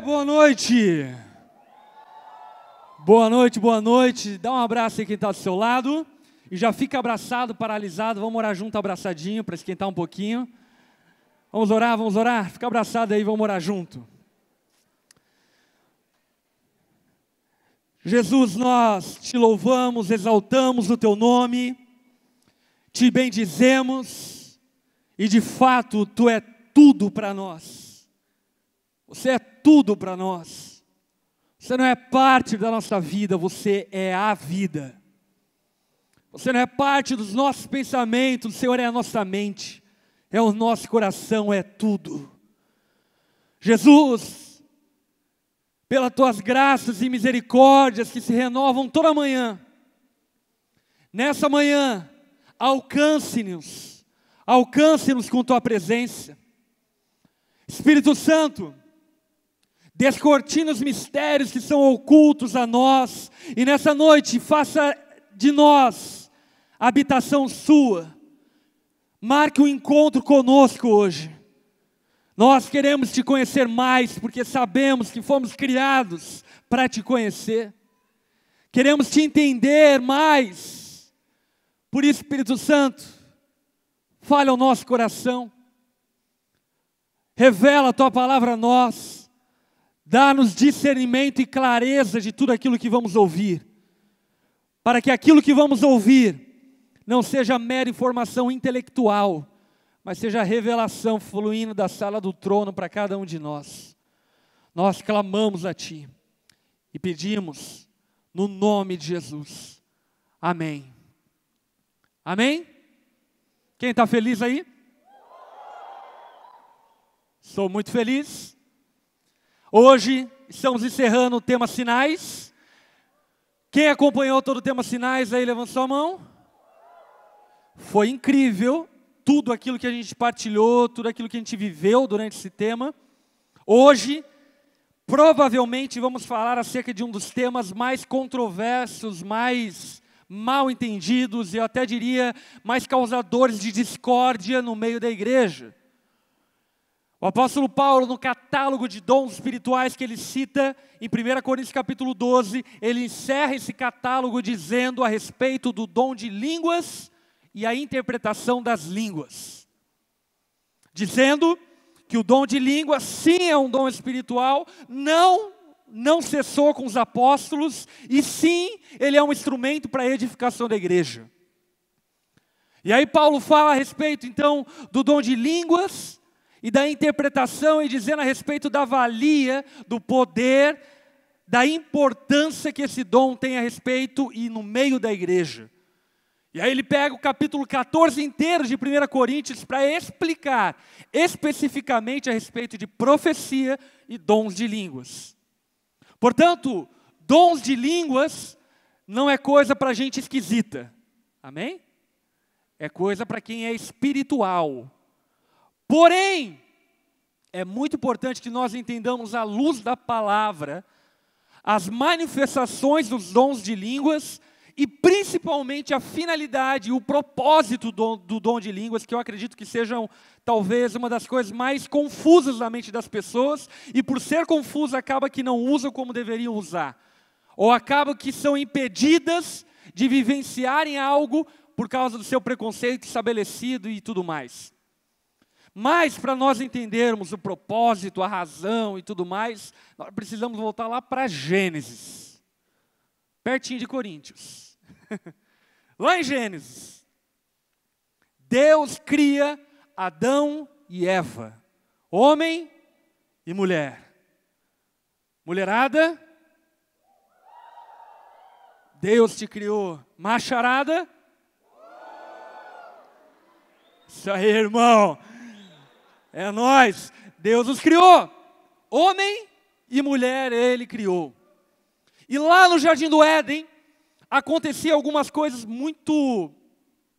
Boa noite! Boa noite, boa noite. Dá um abraço aí quem está do seu lado. E já fica abraçado, paralisado. Vamos orar junto, abraçadinho, para esquentar um pouquinho. Vamos orar, vamos orar? Fica abraçado aí, vamos orar junto. Jesus, nós te louvamos, exaltamos o teu nome, te bendizemos, e de fato, tu é tudo para nós. Você é tudo para nós. Você não é parte da nossa vida, você é a vida. Você não é parte dos nossos pensamentos, o Senhor é a nossa mente, é o nosso coração, é tudo. Jesus, pelas tuas graças e misericórdias que se renovam toda manhã, nessa manhã, alcance-nos com tua presença. Espírito Santo, descortina os mistérios que são ocultos a nós, e nessa noite faça de nós habitação sua. Marque um encontro conosco hoje. Nós queremos te conhecer mais, porque sabemos que fomos criados para te conhecer. Queremos te entender mais. Por isso, Espírito Santo, fale ao nosso coração. Revela a tua palavra a nós. Dá-nos discernimento e clareza de tudo aquilo que vamos ouvir, para que aquilo que vamos ouvir não seja mera informação intelectual, mas seja revelação fluindo da sala do trono para cada um de nós. Nós clamamos a Ti e pedimos no nome de Jesus. Amém. Amém? Quem está feliz aí? Sou muito feliz. Hoje estamos encerrando o tema sinais. Quem acompanhou todo o tema sinais aí, levanta sua mão. Foi incrível tudo aquilo que a gente partilhou, tudo aquilo que a gente viveu durante esse tema. Hoje, provavelmente vamos falar acerca de um dos temas mais controversos, mais mal entendidos, e eu até diria mais causadores de discórdia no meio da igreja. O apóstolo Paulo, no catálogo de dons espirituais que ele cita em 1 Coríntios capítulo 12, ele encerra esse catálogo dizendo a respeito do dom de línguas e a interpretação das línguas. Dizendo que o dom de línguas sim é um dom espiritual, não cessou com os apóstolos, e sim, ele é um instrumento para a edificação da igreja. E aí Paulo fala a respeito então do dom de línguas e da interpretação, e dizendo a respeito da valia, do poder, da importância que esse dom tem a respeito e no meio da igreja. E aí ele pega o capítulo 14 inteiro de 1 Coríntios para explicar especificamente a respeito de profecia e dons de línguas. Portanto, dons de línguas não é coisa para gente esquisita, amém? É coisa para quem é espiritual. Porém, é muito importante que nós entendamos à luz da palavra as manifestações dos dons de línguas e principalmente a finalidade, o propósito do dom de línguas, que eu acredito que sejam talvez uma das coisas mais confusas na mente das pessoas, e por ser confusa acaba que não usam como deveriam usar, ou acaba que são impedidas de vivenciarem algo por causa do seu preconceito estabelecido e tudo mais. Mas, para nós entendermos o propósito, a razão e tudo mais, nós precisamos voltar lá para Gênesis, pertinho de Coríntios. Lá em Gênesis, Deus cria Adão e Eva, homem e mulher. Mulherada, Deus te criou. Macharada, isso aí, irmão. É nós, Deus os criou, homem e mulher Ele criou. E lá no Jardim do Éden, aconteciam algumas coisas muito,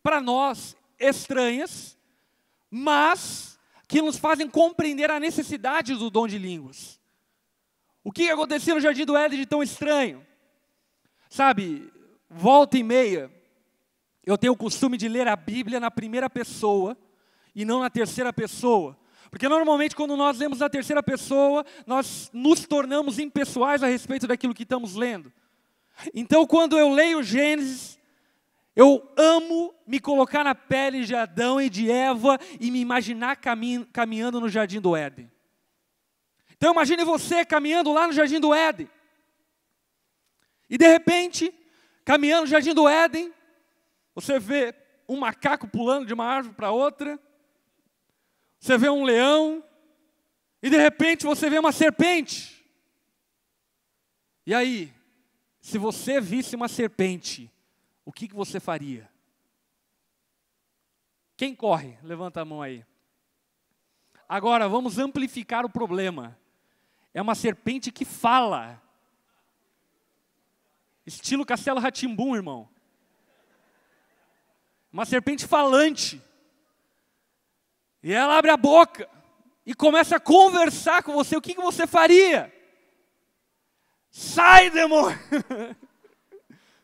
para nós, estranhas, mas que nos fazem compreender a necessidade do dom de línguas. O que acontecia no Jardim do Éden de tão estranho? Sabe, volta e meia, eu tenho o costume de ler a Bíblia na primeira pessoa e não na terceira pessoa, Porque normalmente quando nós lemos na terceira pessoa, nós nos tornamos impessoais a respeito daquilo que estamos lendo. Então quando eu leio Gênesis, eu amo me colocar na pele de Adão e de Eva e me imaginar caminhando no jardim do Éden. Então imagine você caminhando lá no jardim do Éden. E de repente, caminhando no jardim do Éden, você vê um macaco pulando de uma árvore para outra. Você vê um leão. E de repente você vê uma serpente. E aí, se você visse uma serpente, o que você faria? Quem corre? Levanta a mão aí. Agora, vamos amplificar o problema. É uma serpente que fala. Estilo Castelo Rá-Tim-Bum, irmão. Uma serpente falante. E ela abre a boca e começa a conversar com você. O que você faria? Sai, demônio!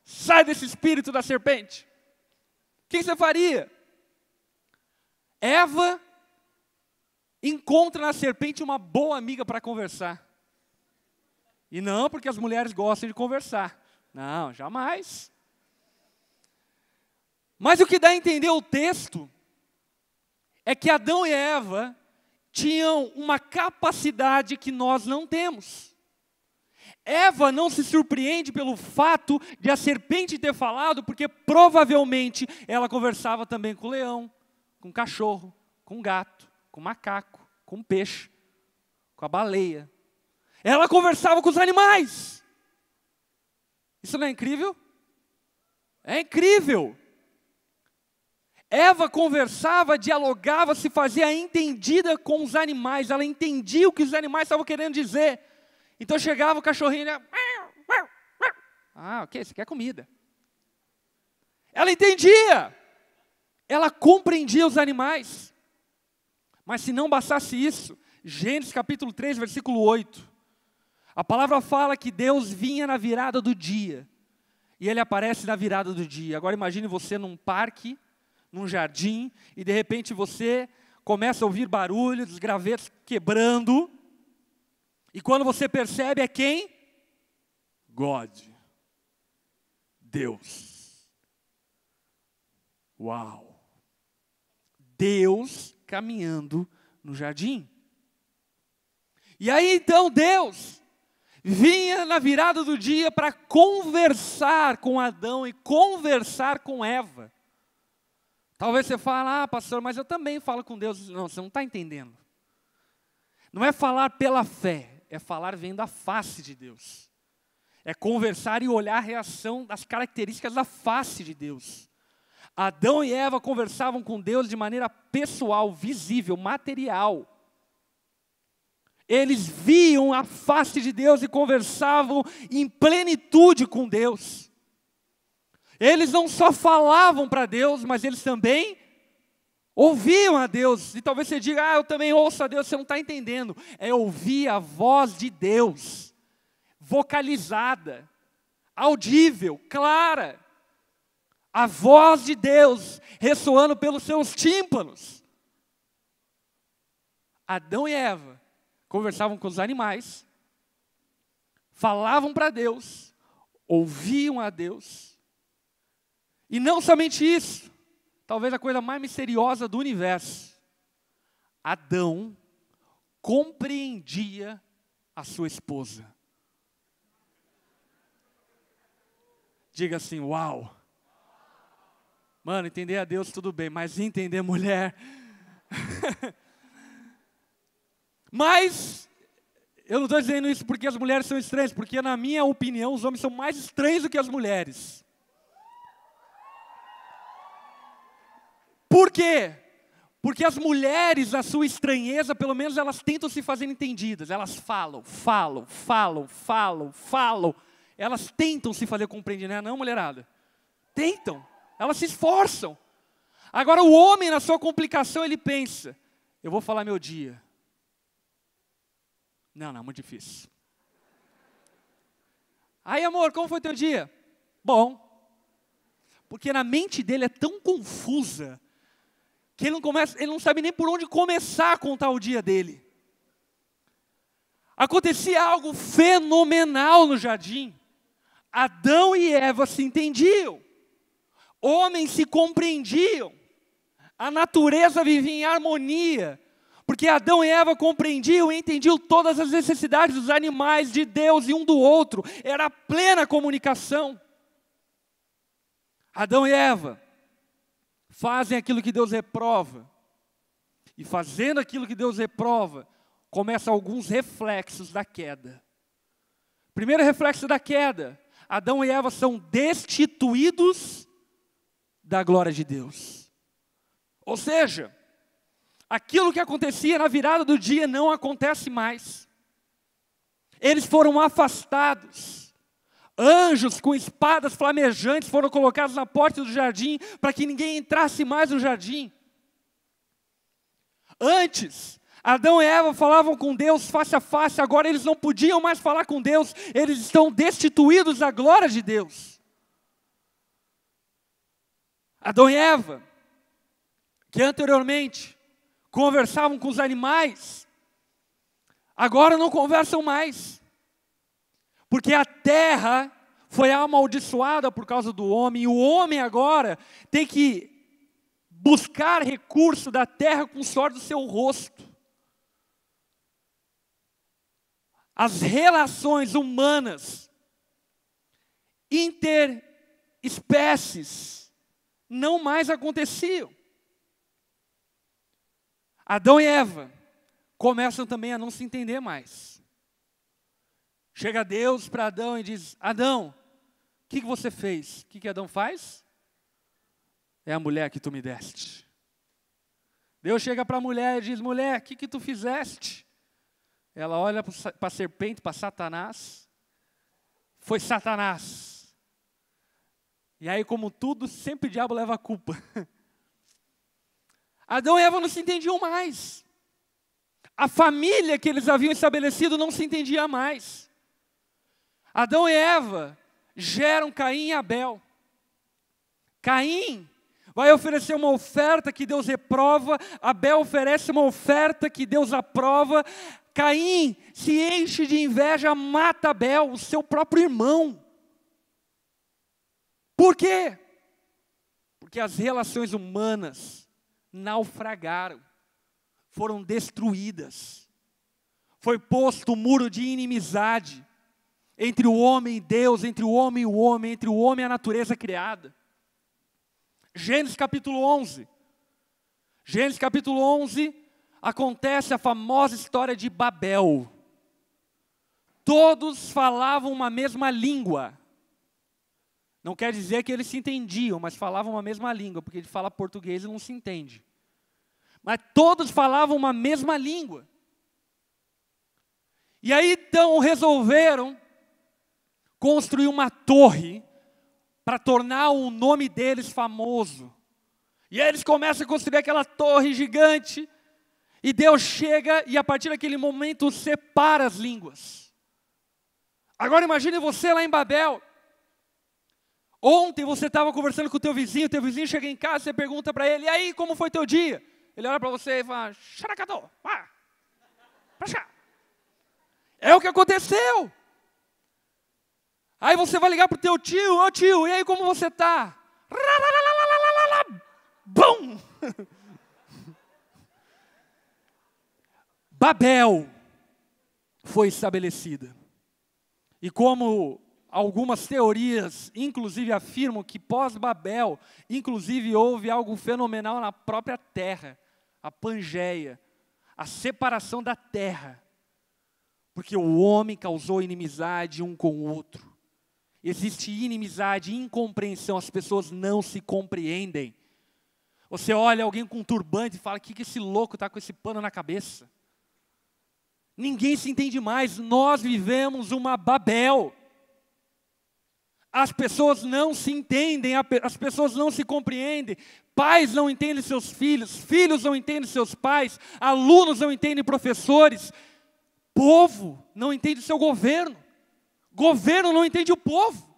Sai desse espírito da serpente. O que você faria? Eva encontra na serpente uma boa amiga para conversar. E não porque as mulheres gostam de conversar. Não, jamais. Mas o que dá a entender o texto é que Adão e Eva tinham uma capacidade que nós não temos. Eva não se surpreende pelo fato de a serpente ter falado, porque provavelmente ela conversava também com o leão, com o cachorro, com o gato, com o macaco, com o peixe, com a baleia. Ela conversava com os animais. Isso não é incrível? É incrível. Eva conversava, dialogava, se fazia entendida com os animais. Ela entendia o que os animais estavam querendo dizer. Então chegava o cachorrinho e... ok, você quer comida. Ela entendia. Ela compreendia os animais. Mas se não bastasse isso, Gênesis capítulo 3, versículo 8. A palavra fala que Deus vinha na virada do dia. E Ele aparece na virada do dia. Agora imagine você num parque, num jardim, e de repente você começa a ouvir barulho, dos gravetos quebrando. E quando você percebe é quem? God. Deus. Uau. Deus caminhando no jardim. E aí então Deus vinha na virada do dia para conversar com Adão e conversar com Eva. Talvez você fale, pastor, mas eu também falo com Deus. Não, você não está entendendo. Não é falar pela fé, é falar vendo a face de Deus. É conversar e olhar a reação das características da face de Deus. Adão e Eva conversavam com Deus de maneira pessoal, visível, material. Eles viam a face de Deus e conversavam em plenitude com Deus. Eles não só falavam para Deus, mas eles também ouviam a Deus. E talvez você diga, eu também ouço a Deus. Você não está entendendo. É ouvir a voz de Deus, vocalizada, audível, clara. A voz de Deus ressoando pelos seus tímpanos. Adão e Eva conversavam com os animais, falavam para Deus, ouviam a Deus. E não somente isso, talvez a coisa mais misteriosa do universo. Adão compreendia a sua esposa. Diga assim, uau. Mano, entender a Deus tudo bem, mas entender mulher... Mas, eu não estou dizendo isso porque as mulheres são estranhas, porque na minha opinião os homens são mais estranhos do que as mulheres. Por quê? Porque as mulheres, a sua estranheza, pelo menos elas tentam se fazer entendidas. Elas falam. Elas tentam se fazer compreender, não é não, mulherada? Tentam, elas se esforçam. Agora o homem, na sua complicação, ele pensa, eu vou falar meu dia. Não, muito difícil. Aí, amor, como foi teu dia? Bom. Porque na mente dele é tão confusa, que ele não sabe nem por onde começar a contar o dia dele. Acontecia algo fenomenal no jardim. Adão e Eva se entendiam. Homens se compreendiam. A natureza vivia em harmonia. Porque Adão e Eva compreendiam e entendiam todas as necessidades dos animais, de Deus e um do outro. Era plena comunicação. Adão e Eva fazem aquilo que Deus reprova. E fazendo aquilo que Deus reprova, começam alguns reflexos da queda. Primeiro reflexo da queda: Adão e Eva são destituídos da glória de Deus. Ou seja, aquilo que acontecia na virada do dia não acontece mais. Eles foram afastados. Anjos com espadas flamejantes foram colocados na porta do jardim para que ninguém entrasse mais no jardim. Antes, Adão e Eva falavam com Deus face a face, agora eles não podiam mais falar com Deus, eles estão destituídos da glória de Deus. Adão e Eva, que anteriormente conversavam com os animais, agora não conversam mais, porque a terra foi amaldiçoada por causa do homem, e o homem agora tem que buscar recurso da terra com o suor do seu rosto. As relações humanas, interespécies, não mais aconteciam. Adão e Eva começam também a não se entender mais. Chega Deus para Adão e diz: Adão, o que você fez? O que Adão faz? É a mulher que tu me deste. Deus chega para a mulher e diz: mulher, o que tu fizeste? Ela olha para a serpente, para Satanás. Foi Satanás. E aí, como tudo, sempre o diabo leva a culpa. Adão e Eva não se entendiam mais. A família que eles haviam estabelecido não se entendia mais. Adão e Eva geram Caim e Abel. Caim vai oferecer uma oferta que Deus reprova. Abel oferece uma oferta que Deus aprova. Caim se enche de inveja, mata Abel, o seu próprio irmão. Por quê? Porque as relações humanas naufragaram, foram destruídas. Foi posto um muro de inimizade entre o homem e Deus, entre o homem e o homem, entre o homem e a natureza criada. Gênesis capítulo 11. Gênesis capítulo 11, acontece a famosa história de Babel. Todos falavam uma mesma língua. Não quer dizer que eles se entendiam, mas falavam uma mesma língua, porque ele fala português e não se entende. Mas todos falavam uma mesma língua. E aí então resolveram construir uma torre para tornar o nome deles famoso. E aí eles começam a construir aquela torre gigante, e Deus chega e a partir daquele momento separa as línguas. Agora imagine você lá em Babel. Ontem você estava conversando com o teu vizinho chega em casa, você pergunta para ele: e aí, como foi teu dia? Ele olha para você e fala: xaracadô, vá, pra cá. É o que aconteceu. Aí você vai ligar para o teu tio: ô tio, e aí como você está? Bum! Babel foi estabelecida. E como algumas teorias, inclusive, afirmam que pós-Babel, inclusive, houve algo fenomenal na própria terra, a Pangeia, a separação da terra, porque o homem causou inimizade um com o outro. Existe inimizade, incompreensão, as pessoas não se compreendem. Você olha alguém com um turbante e fala: o que esse louco está com esse pano na cabeça? Ninguém se entende mais, nós vivemos uma Babel. As pessoas não se entendem, as pessoas não se compreendem, pais não entendem seus filhos, filhos não entendem seus pais, alunos não entendem professores, povo não entende o seu governo, governo não entende o povo.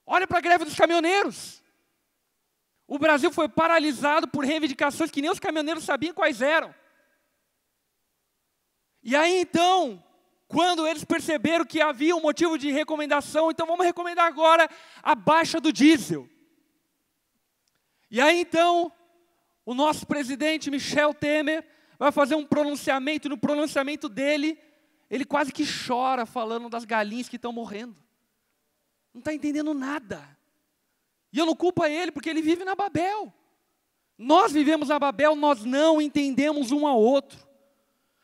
Olha para a greve dos caminhoneiros. O Brasil foi paralisado por reivindicações que nem os caminhoneiros sabiam quais eram. E aí então, quando eles perceberam que havia um motivo de recomendação, então vamos recomendar agora a baixa do diesel. E aí então, o nosso presidente Michel Temer vai fazer um pronunciamento, e no pronunciamento dele, ele quase que chora falando das galinhas que estão morrendo. Não está entendendo nada. E eu não culpo ele, porque ele vive na Babel. Nós vivemos na Babel, nós não entendemos um ao outro.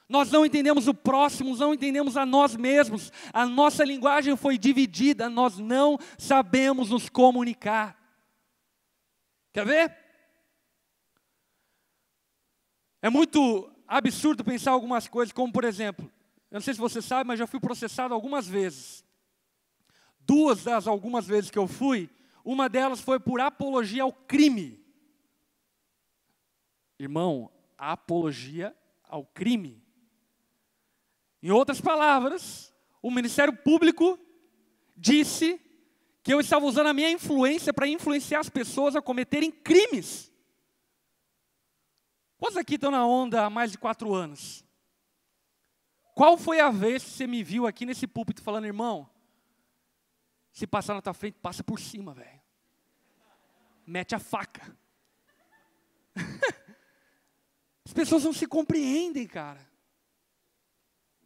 Nós não entendemos o próximo, não entendemos a nós mesmos. A nossa linguagem foi dividida, nós não sabemos nos comunicar. Quer ver? É muito absurdo pensar algumas coisas, como por exemplo, eu não sei se você sabe, mas já fui processado algumas vezes. Duas das algumas vezes que eu fui, uma delas foi por apologia ao crime. Irmão, apologia ao crime. Em outras palavras, o Ministério Público disse que eu estava usando a minha influência para influenciar as pessoas a cometerem crimes. Quantos aqui estão na onda há mais de 4 anos? Qual foi a vez que você me viu aqui nesse púlpito falando, irmão, se passar na tua frente, passa por cima, velho. Mete a faca. As pessoas não se compreendem, cara.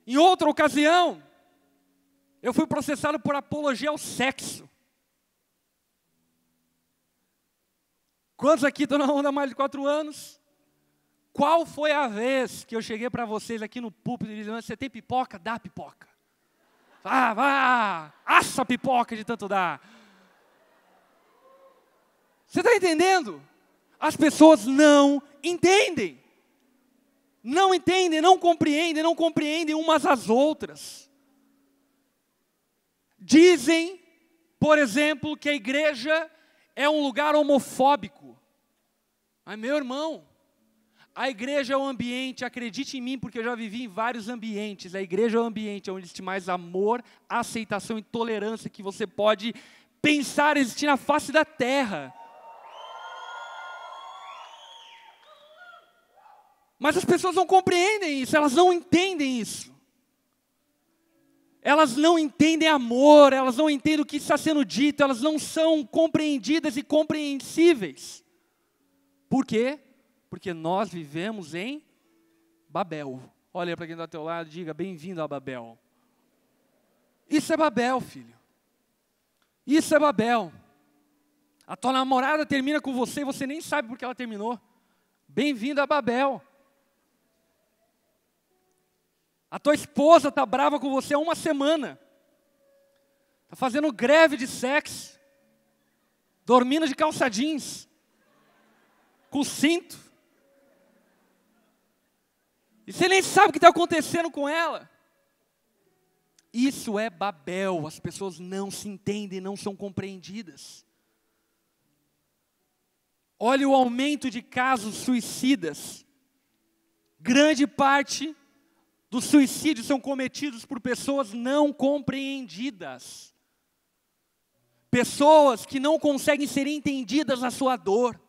Em outra ocasião, eu fui processado por apologia ao sexo. Quantos aqui estão na onda há mais de 4 anos? Qual foi a vez que eu cheguei para vocês aqui no púlpito e disse, você tem pipoca? Dá pipoca. Vá, assa a pipoca de tanto dar. Você está entendendo? As pessoas não entendem. Não entendem, não compreendem umas às outras. Dizem, por exemplo, que a igreja é um lugar homofóbico. Mas, meu irmão, a igreja é um ambiente, acredite em mim, porque eu já vivi em vários ambientes. A igreja é um ambiente onde existe mais amor, aceitação e tolerância que você pode pensar existir na face da terra. Mas as pessoas não compreendem isso, elas não entendem isso. Elas não entendem amor, elas não entendem o que está sendo dito, elas não são compreendidas e compreensíveis. Por quê? Porque nós vivemos em Babel. Olha para quem está ao teu lado e diga, bem-vindo a Babel. Isso é Babel, filho. Isso é Babel. A tua namorada termina com você e você nem sabe por que ela terminou. Bem-vindo a Babel. A tua esposa está brava com você há 1 semana. Está fazendo greve de sexo. Dormindo de calça jeans. Com cinto. E você nem sabe o que está acontecendo com ela. Isso é Babel. As pessoas não se entendem, não são compreendidas. Olha o aumento de casos suicidas. Grande parte dos suicídios são cometidos por pessoas não compreendidas. Pessoas que não conseguem ser entendidas na sua dor.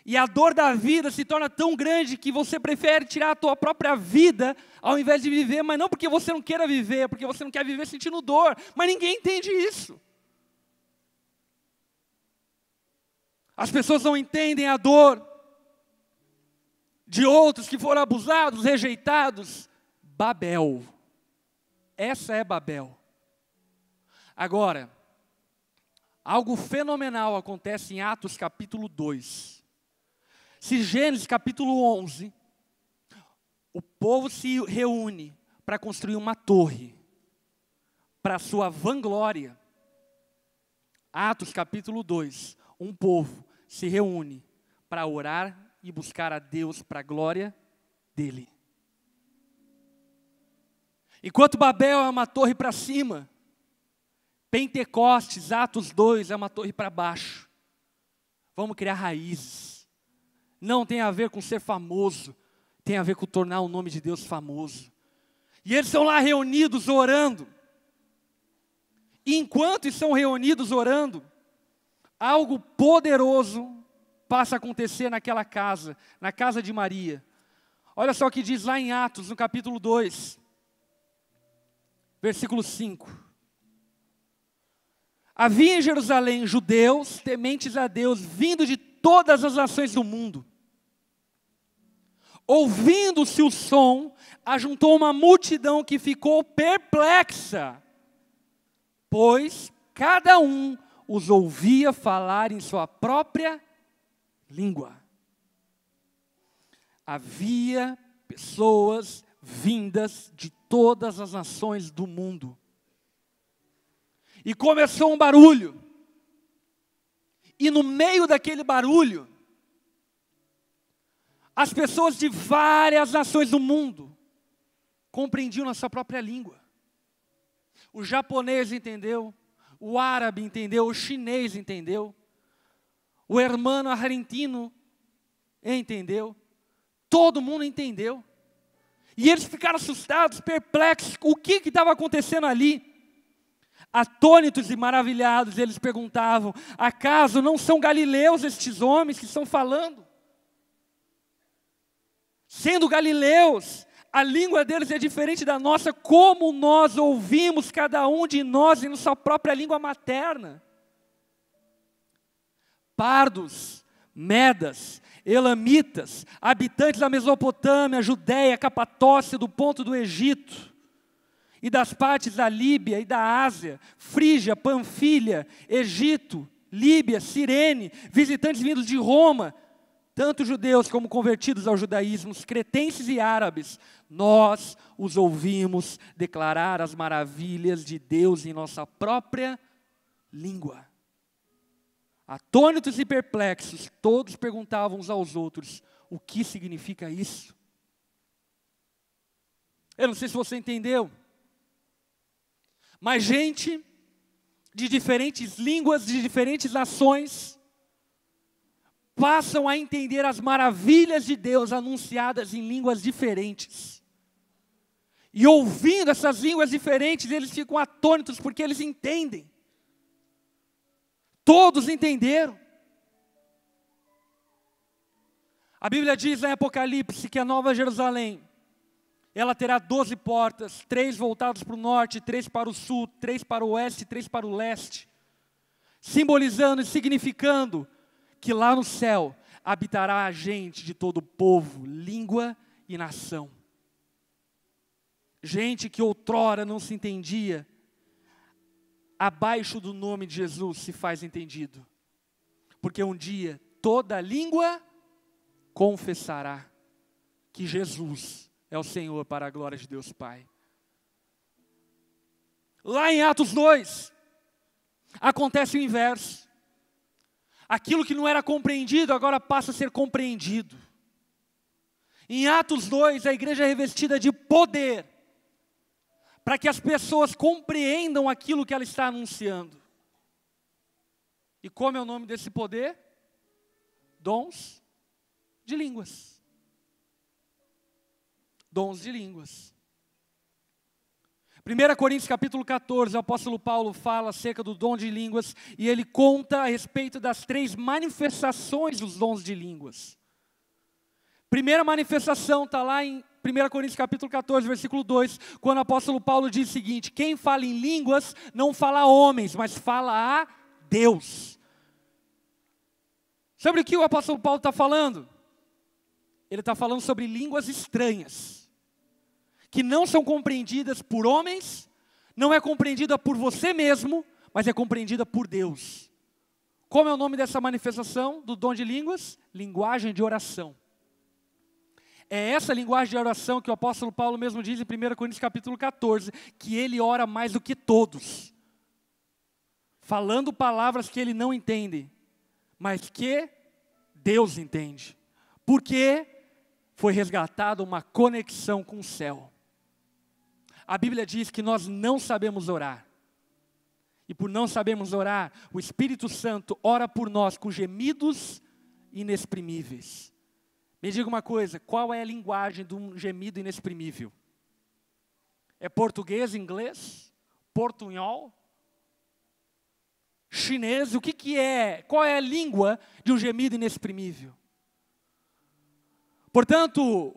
E a dor da vida se torna tão grande que você prefere tirar a tua própria vida ao invés de viver, mas não porque você não queira viver, porque você não quer viver sentindo dor. Mas ninguém entende isso. As pessoas não entendem a dor de outros que foram abusados, rejeitados. Babel. Essa é Babel. Agora, algo fenomenal acontece em Atos capítulo 2. Se Gênesis capítulo 11, o povo se reúne para construir uma torre, para sua vanglória. Atos capítulo 2, um povo se reúne para orar e buscar a Deus para a glória dele. Enquanto Babel é uma torre para cima, Pentecostes, Atos 2, é uma torre para baixo. Vamos criar raízes. Não tem a ver com ser famoso, tem a ver com tornar o nome de Deus famoso. E eles estão lá reunidos orando. E enquanto estão reunidos orando, algo poderoso passa a acontecer naquela casa, na casa de Maria. Olha só o que diz lá em Atos, no capítulo 2, versículo 5. Havia em Jerusalém judeus, tementes a Deus, vindo de todas as nações do mundo. Ouvindo-se o som, ajuntou uma multidão que ficou perplexa, pois cada um os ouvia falar em sua própria língua. Havia pessoas vindas de todas as nações do mundo. E começou um barulho. E no meio daquele barulho, as pessoas de várias nações do mundo compreendiam na sua própria língua. O japonês entendeu, o árabe entendeu, o chinês entendeu, o hermano argentino entendeu, todo mundo entendeu. E eles ficaram assustados, perplexos, o que estava acontecendo ali? Atônitos e maravilhados, eles perguntavam: acaso não são galileus estes homens que estão falando? Sendo galileus, a língua deles é diferente da nossa, como nós ouvimos cada um de nós em sua própria língua materna? Pardos, medas, elamitas, habitantes da Mesopotâmia, Judéia, Capadócia, do ponto do Egito, e das partes da Líbia e da Ásia, Frígia, Panfilha, Egito, Líbia, Cirene, visitantes vindos de Roma, tanto judeus como convertidos ao judaísmo, cretenses e árabes, nós os ouvimos declarar as maravilhas de Deus em nossa própria língua. Atônitos e perplexos, todos perguntavam uns aos outros: o que significa isso? Eu não sei se você entendeu, mas gente de diferentes línguas, de diferentes nações, passam a entender as maravilhas de Deus anunciadas em línguas diferentes. E ouvindo essas línguas diferentes, eles ficam atônitos porque eles entendem. Todos entenderam. A Bíblia diz em Apocalipse que a Nova Jerusalém, ela terá 12 portas, 3 voltadas para o norte, 3 para o sul, 3 para o oeste e 3 para o leste, simbolizando e significando que lá no céu habitará a gente de todo povo, língua e nação. Gente que outrora não se entendia, abaixo do nome de Jesus se faz entendido. Porque um dia toda língua confessará que Jesus é o Senhor, para a glória de Deus Pai. Lá em Atos 2, acontece o inverso. Aquilo que não era compreendido, agora passa a ser compreendido. Em Atos 2, a igreja é revestida de poder, para que as pessoas compreendam aquilo que ela está anunciando. E como é o nome desse poder? Dons de línguas. Dons de línguas. 1 Coríntios capítulo 14, o apóstolo Paulo fala acerca do dom de línguas, e ele conta a respeito das 3 manifestações dos dons de línguas. Primeira manifestação está lá em 1 Coríntios capítulo 14, versículo 2, quando o apóstolo Paulo diz o seguinte: quem fala em línguas não fala a homens, mas fala a Deus. Sobre o que o apóstolo Paulo está falando? Ele está falando sobre línguas estranhas, que não são compreendidas por homens, não é compreendida por você mesmo, mas é compreendida por Deus. Como é o nome dessa manifestação do dom de línguas? Linguagem de oração. É essa linguagem de oração que o apóstolo Paulo mesmo diz em 1 Coríntios capítulo 14, que ele ora mais do que todos, falando palavras que ele não entende, mas que Deus entende, porque foi resgatada uma conexão com o céu. A Bíblia diz que nós não sabemos orar, e por não sabermos orar, o Espírito Santo ora por nós com gemidos inexprimíveis. Me diga uma coisa, qual é a linguagem de um gemido inexprimível? É português, inglês, portunhol, chinês, qual é a língua de um gemido inexprimível? Portanto,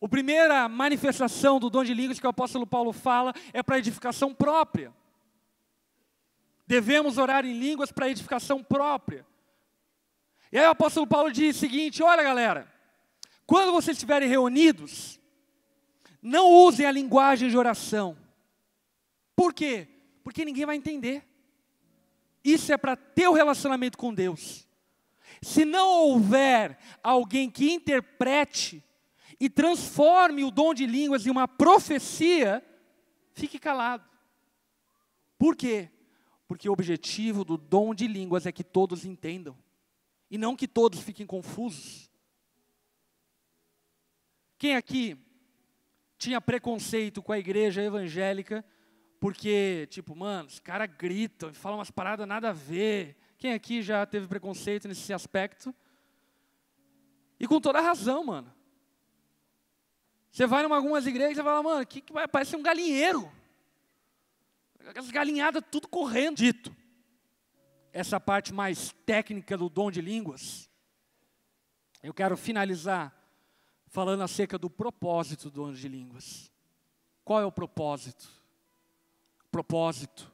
a primeira manifestação do dom de línguas que o apóstolo Paulo fala é para edificação própria. Devemos orar em línguas para edificação própria. E aí o apóstolo Paulo diz o seguinte: olha galera, quando vocês estiverem reunidos, não usem a linguagem de oração. Por quê? Porque ninguém vai entender. Isso é para ter o relacionamento com Deus. Se não houver alguém que interprete e transforme o dom de línguas em uma profecia, fique calado. Por quê? Porque o objetivo do dom de línguas é que todos entendam. E não que todos fiquem confusos. Quem aqui tinha preconceito com a igreja evangélica, porque, tipo, mano, os caras gritam e falam umas paradas nada a ver. Quem aqui já teve preconceito nesse aspecto? E com toda razão, mano. Você vai em algumas igrejas e fala, mano, que vai parecer um galinheiro. As galinhadas tudo correndo. Dito essa parte mais técnica do dom de línguas, eu quero finalizar falando acerca do propósito do dom de línguas. Qual é o propósito? O propósito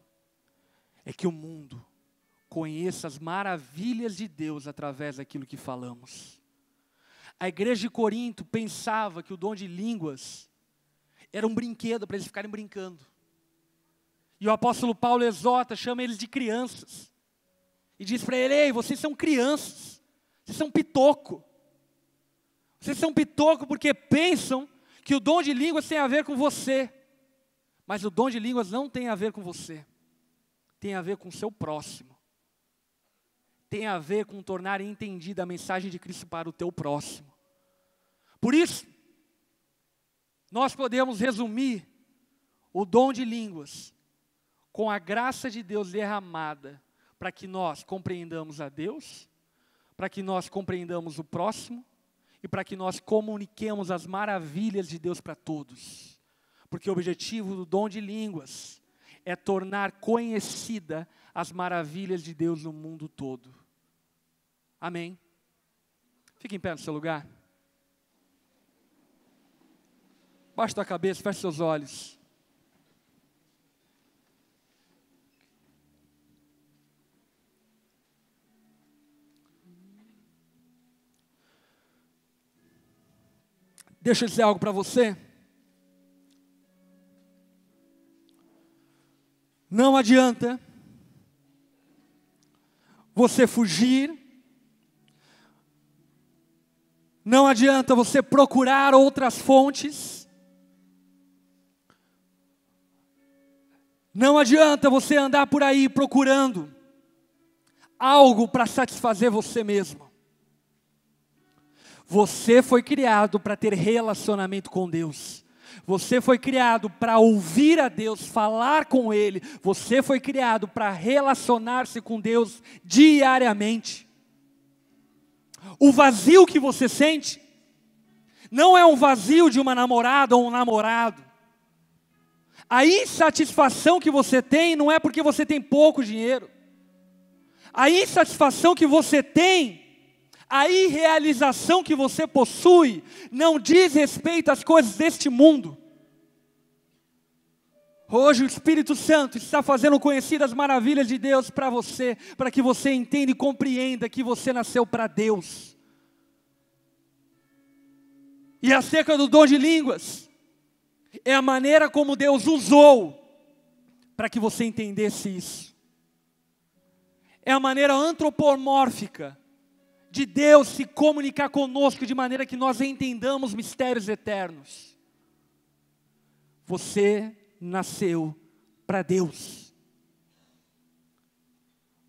é que o mundo conheça as maravilhas de Deus através daquilo que falamos. A igreja de Corinto pensava que o dom de línguas era um brinquedo para eles ficarem brincando. E o apóstolo Paulo exorta, chama eles de crianças. E diz para ele, ei, vocês são crianças, vocês são pitoco. Vocês são pitoco porque pensam que o dom de línguas tem a ver com você. Mas o dom de línguas não tem a ver com você. Tem a ver com o seu próximo. Tem a ver com tornar entendida a mensagem de Cristo para o teu próximo. Por isso, nós podemos resumir o dom de línguas com a graça de Deus derramada para que nós compreendamos a Deus, para que nós compreendamos o próximo e para que nós comuniquemos as maravilhas de Deus para todos. Porque o objetivo do dom de línguas é tornar conhecida as maravilhas de Deus no mundo todo. Amém? Fique em pé no seu lugar. Baixe tua cabeça, feche seus olhos. Deixa eu dizer algo para você. Não adianta você fugir. Não adianta você procurar outras fontes. Não adianta você andar por aí procurando algo para satisfazer você mesmo. Você foi criado para ter relacionamento com Deus. Você foi criado para ouvir a Deus, falar com Ele. Você foi criado para relacionar-se com Deus diariamente. O vazio que você sente não é um vazio de uma namorada ou um namorado. A insatisfação que você tem não é porque você tem pouco dinheiro. A insatisfação que você tem, a irrealização que você possui, não diz respeito às coisas deste mundo. Hoje o Espírito Santo está fazendo conhecer as maravilhas de Deus para você, para que você entenda e compreenda que você nasceu para Deus. E acerca do dom de línguas, é a maneira como Deus usou para que você entendesse isso. É a maneira antropomórfica de Deus se comunicar conosco de maneira que nós entendamos mistérios eternos. Você nasceu para Deus.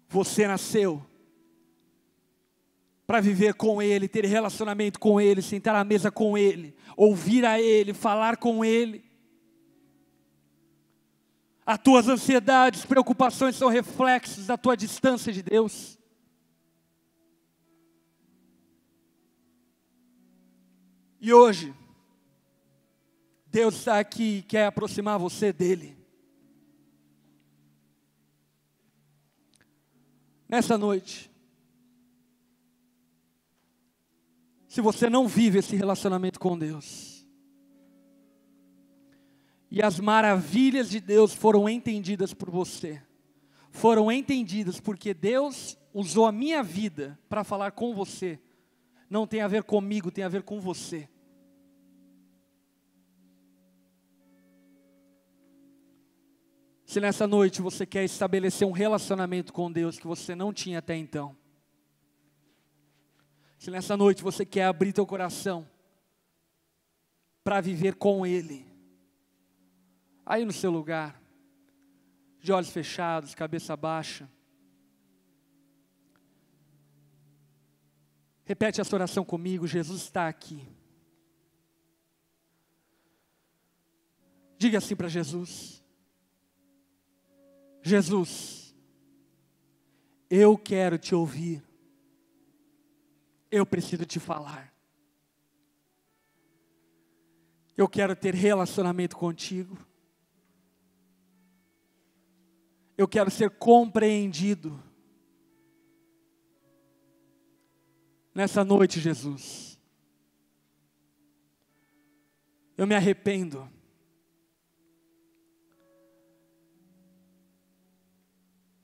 Você nasceu para viver com Ele, ter relacionamento com Ele, sentar à mesa com Ele, ouvir a Ele, falar com Ele. As tuas ansiedades, preocupações são reflexos da tua distância de Deus. E hoje, Deus está aqui e quer aproximar você dEle. Nessa noite, se você não vive esse relacionamento com Deus, e as maravilhas de Deus foram entendidas por você, foram entendidas porque Deus usou a minha vida para falar com você, não tem a ver comigo, tem a ver com você. Se nessa noite você quer estabelecer um relacionamento com Deus que você não tinha até então, se nessa noite você quer abrir teu coração para viver com Ele, aí no seu lugar, de olhos fechados, cabeça baixa, repete essa oração comigo: Jesus está aqui. Diga assim para Jesus: Jesus, eu quero te ouvir, eu preciso te falar, eu quero ter relacionamento contigo, eu quero ser compreendido. Nessa noite, Jesus, eu me arrependo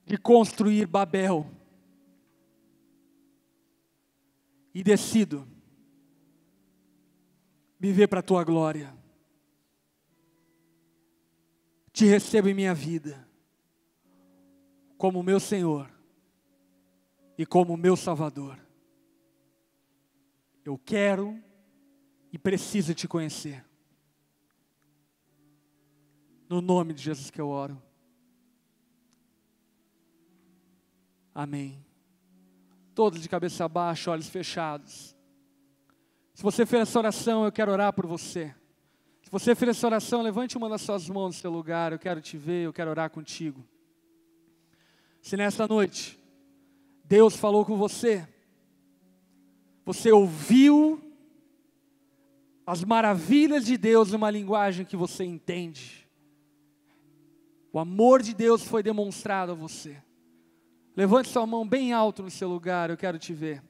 de construir Babel e decido viver para a tua glória. Te recebo em minha vida como meu Senhor e como meu Salvador. Eu quero e preciso te conhecer. No nome de Jesus que eu oro. Amém. Todos de cabeça baixa, olhos fechados. Se você fez essa oração, eu quero orar por você. Se você fez essa oração, levante uma das suas mãos no seu lugar. Eu quero te ver, eu quero orar contigo. Se nessa noite Deus falou com você, você ouviu as maravilhas de Deus numa linguagem que você entende, o amor de Deus foi demonstrado a você, levante sua mão bem alto no seu lugar, eu quero te ver.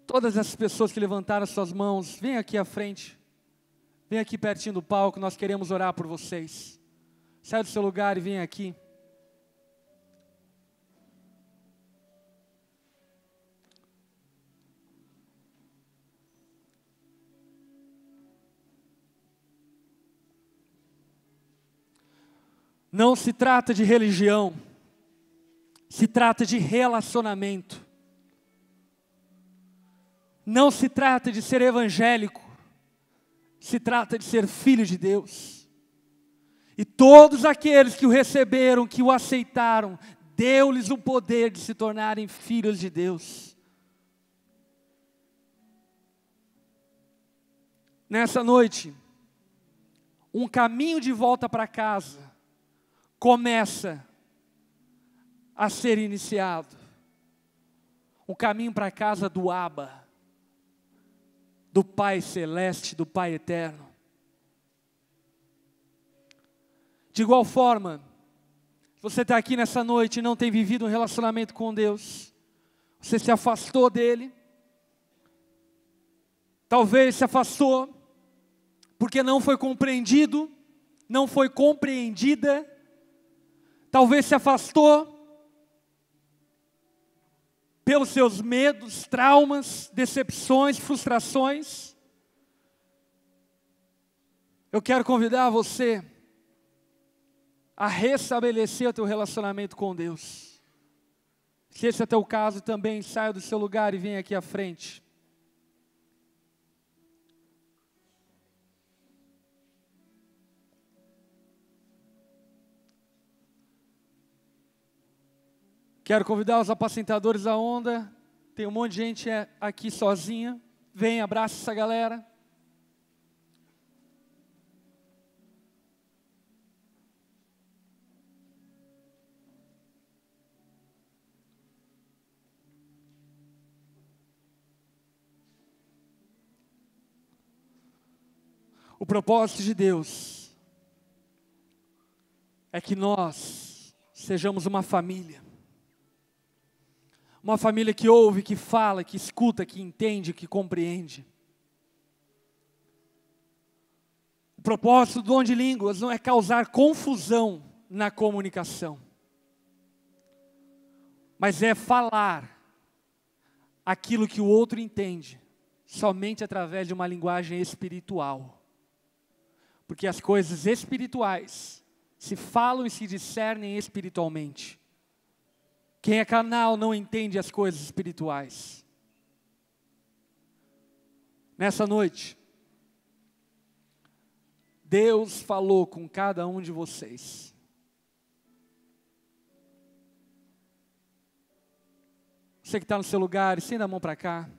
Todas essas pessoas que levantaram suas mãos, vem aqui à frente, vem aqui pertinho do palco, nós queremos orar por vocês. Sai do seu lugar e vem aqui. Não se trata de religião, se trata de relacionamento. Não se trata de ser evangélico, se trata de ser filho de Deus. E todos aqueles que o receberam, que o aceitaram, deu-lhes o poder de se tornarem filhos de Deus. Nessa noite, um caminho de volta para casa começa a ser iniciado. Um caminho para a casa do Abba, do Pai Celeste, do Pai Eterno. De igual forma, se você está aqui nessa noite e não tem vivido um relacionamento com Deus, você se afastou dele, talvez se afastou porque não foi compreendido, não foi compreendida, talvez se afastou pelos seus medos, traumas, decepções, frustrações. Eu quero convidar você a restabelecer o teu relacionamento com Deus. Se esse é o teu caso também, saia do seu lugar e venha aqui à frente. Quero convidar os apacentadores da onda. Tem um monte de gente aqui sozinha. Vem, abraça essa galera. O propósito de Deus é que nós sejamos uma família. Uma família que ouve, que fala, que escuta, que entende, que compreende. O propósito do dom de línguas não é causar confusão na comunicação, mas é falar aquilo que o outro entende, somente através de uma linguagem espiritual. Porque as coisas espirituais se falam e se discernem espiritualmente. Quem é carnal não entende as coisas espirituais. Nessa noite, Deus falou com cada um de vocês. Você que está no seu lugar, estenda a mão para cá.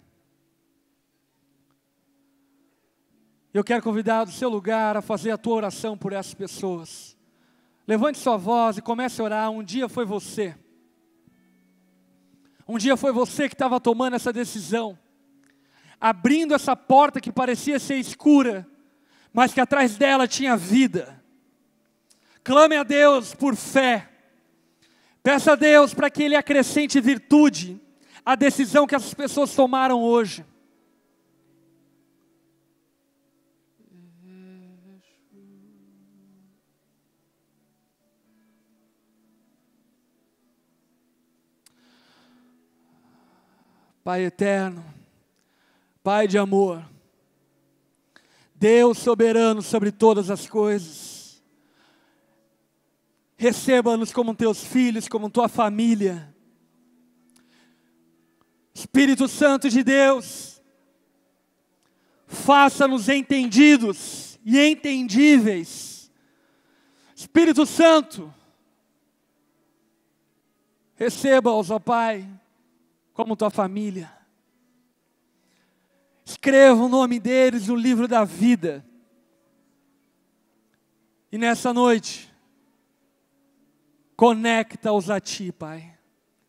Eu quero convidar do seu lugar a fazer a tua oração por essas pessoas. Levante sua voz e comece a orar. Um dia foi você. Um dia foi você que estava tomando essa decisão. Abrindo essa porta que parecia ser escura, mas que atrás dela tinha vida. Clame a Deus por fé. Peça a Deus para que Ele acrescente virtude à decisão que essas pessoas tomaram hoje. Pai eterno, Pai de amor, Deus soberano sobre todas as coisas, receba-nos como teus filhos, como tua família. Espírito Santo de Deus, faça-nos entendidos e entendíveis. Espírito Santo, receba-os, ó Pai, como tua família. Escreva o nome deles no livro da vida. E nessa noite, conecta-os a Ti, Pai.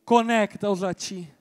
Conecta-os a Ti.